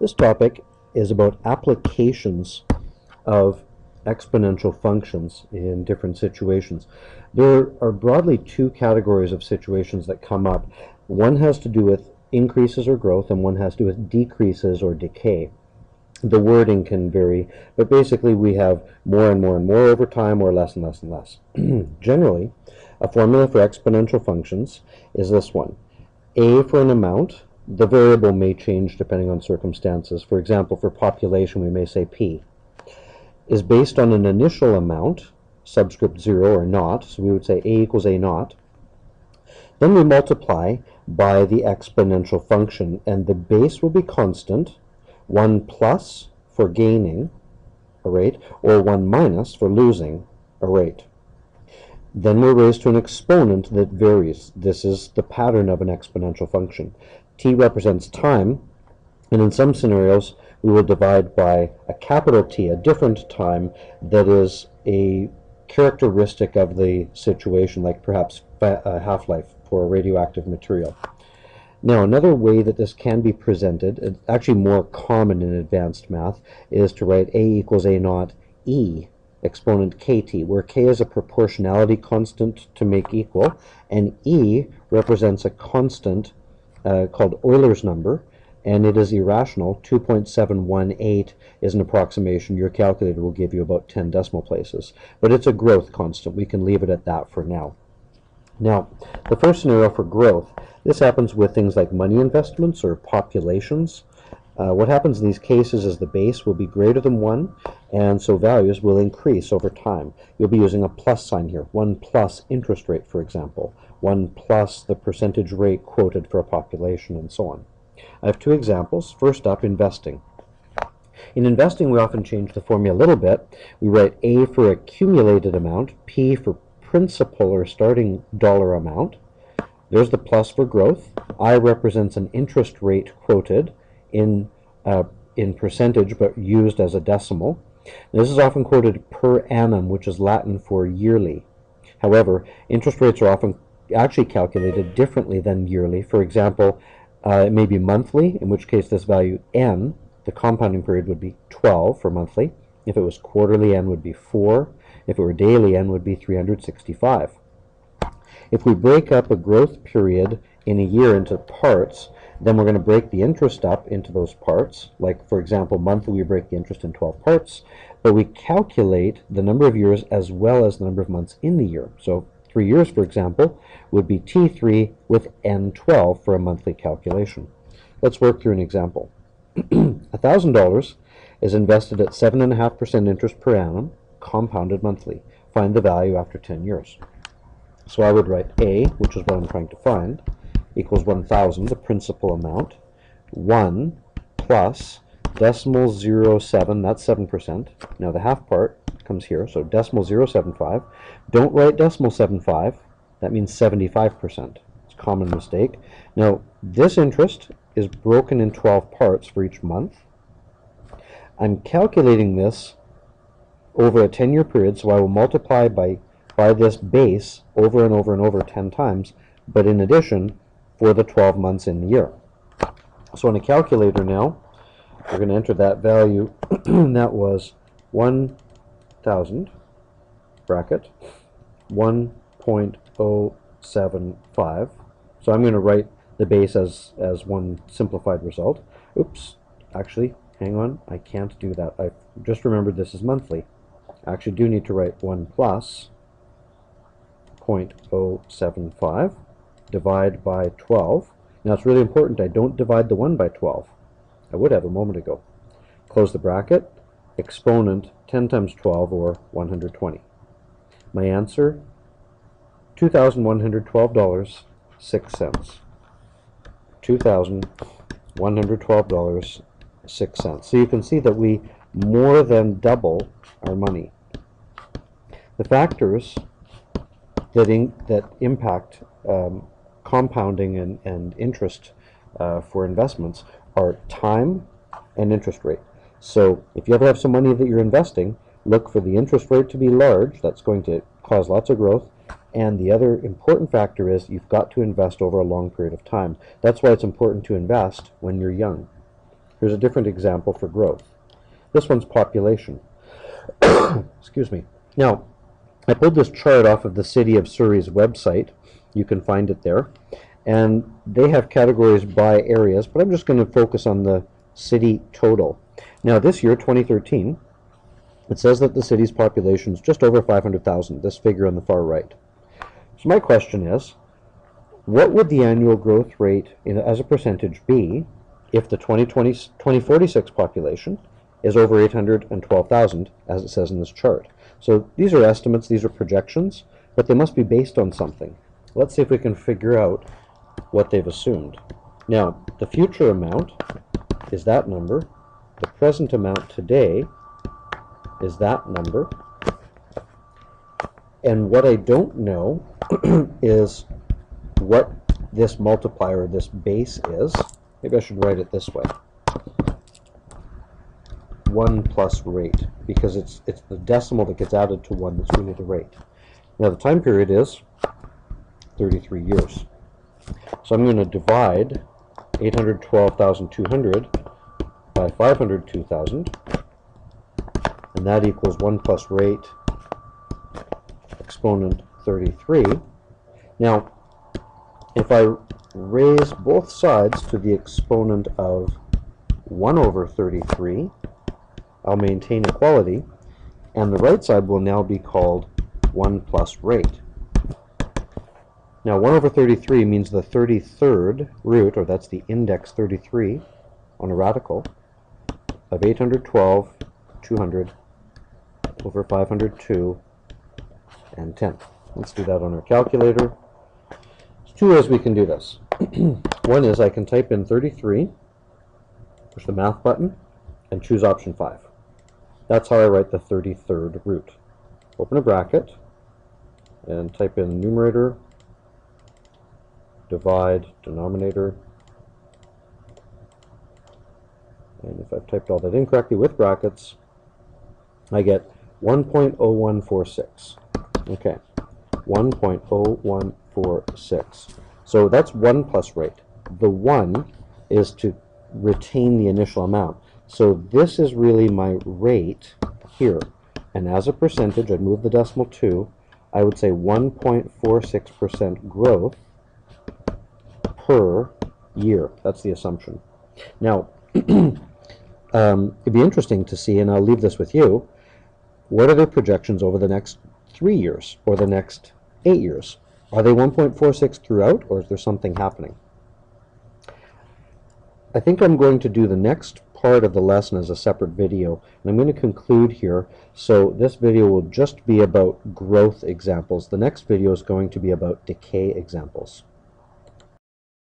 This topic is about applications of exponential functions in different situations. There are broadly two categories of situations that come up. One has to do with increases or growth, and one has to do with decreases or decay. The wording can vary, but basically we have more and more and more over time, or less and less and less. Generally, a formula for exponential functions is this one. A for an amount. The variable may change depending on circumstances. For example, for population, we may say P is based on an initial amount, subscript 0 or naught, so we would say A equals A naught. Then we multiply by the exponential function, and the base will be constant, 1 plus for gaining a rate, or 1 minus for losing a rate. Then we're raised to an exponent that varies. This is the pattern of an exponential function. T represents time, and in some scenarios we will divide by a capital T, a different time that is a characteristic of the situation, like perhaps a half-life for a radioactive material. Now, another way that this can be presented, it's actually more common in advanced math, is to write A equals A naught E exponent kt, where k is a proportionality constant to make equal, and E represents a constant called Euler's number, and it is irrational. 2.718 is an approximation. Your calculator will give you about 10 decimal places, but it's a growth constant. We can leave it at that for now. Now, the first scenario for growth, this happens with things like money investments or populations. What happens in these cases is the base will be greater than 1, and so values will increase over time. You'll be using a plus sign here, 1 plus interest rate, for example, 1 plus the percentage rate quoted for a population, and so on. I have two examples. First up, investing. In investing, we often change the formula a little bit. We write A for accumulated amount, P for principal or starting dollar amount. There's the plus for growth. I represents an interest rate quoted in percentage, but used as a decimal. This is often quoted per annum, which is Latin for yearly. However, interest rates are often actually calculated differently than yearly. For example, it may be monthly, in which case this value n, the compounding period, would be 12 for monthly. If it was quarterly, n would be 4. If it were daily, n would be 365. If we break up a growth period in a year into parts, then we're going to break the interest up into those parts. Like, for example, monthly, we break the interest in 12 parts, but we calculate the number of years as well as the number of months in the year. So 3 years, for example, would be T3 with N12 for a monthly calculation. Let's work through an example. $1,000 is invested at 7.5% interest per annum, compounded monthly. Find the value after 10 years. So I would write A, which is what I'm trying to find, equals 1,000, the principal amount, 1 plus decimal 0.7, that's 7%. Now the half part comes here, so decimal 0.75. Don't write decimal 75, that means 75%. It's a common mistake. Now this interest is broken in 12 parts for each month. I'm calculating this over a 10-year period, so I will multiply by this base over and over and over 10 times, but in addition, for the 12 months in the year. So on a calculator now, we're going to enter that value, that was 1,000, bracket, 1.075. So I'm going to write the base as one simplified result. Oops, actually, hang on, I can't do that. I just remembered this is monthly. I actually do need to write 1 plus 0.075. divide by 12. Now it's really important I don't divide the 1 by 12. I would have a moment ago. Close the bracket, exponent 10 times 12, or 120. My answer, $2,112.06. $2,112.06. So you can see that we more than double our money. The factors that impact compounding and interest for investments are time and interest rate. So if you ever have some money that you're investing, look for the interest rate to be large. That's going to cause lots of growth. And the other important factor is you've got to invest over a long period of time. That's why it's important to invest when you're young. Here's a different example for growth. This one's population. Excuse me. Now, I pulled this chart off of the City of Surrey's website. You can find it there. And they have categories by areas, but I'm just going to focus on the city total. Now, this year, 2013, it says that the city's population is just over 500,000, this figure on the far right. So my question is, what would the annual growth rate as a percentage be if the 2046 population is over 812,000, as it says in this chart? So these are estimates, these are projections, but they must be based on something. Let's see if we can figure out what they've assumed. Now, the future amount is that number. The present amount today is that number. And what I don't know is what this multiplier, this base is. Maybe I should write it this way. 1 plus rate, because it's the decimal that gets added to 1 that's really the rate. Now the time period is 33 years. So I'm going to divide 812,200 by 502,000, and that equals 1 plus rate exponent 33. Now, if I raise both sides to the exponent of 1 over 33, I'll maintain equality, and the right side will now be called 1 plus rate. Now 1 over 33 means the 33rd root, or that's the index 33 on a radical, of 812, 200 over 502 and 10. Let's do that on our calculator. There's two ways we can do this. One is I can type in 33, push the math button, and choose option 5. That's how I write the 33rd root. Open a bracket and type in numerator, divide, denominator, and if I've typed all that incorrectly with brackets, I get 1.0146. Okay, 1.0146. So that's 1 plus rate. The 1 is to retain the initial amount. So this is really my rate here. And as a percentage, I'd move the decimal 2, I would say 1.46% growth per year. That's the assumption. Now, it'd be interesting to see, and I'll leave this with you, what are their projections over the next 3 years or the next 8 years? Are they 1.46 throughout, or is there something happening? I think I'm going to do the next part of the lesson as a separate video, and I'm going to conclude here. So this video will just be about growth examples. The next video is going to be about decay examples.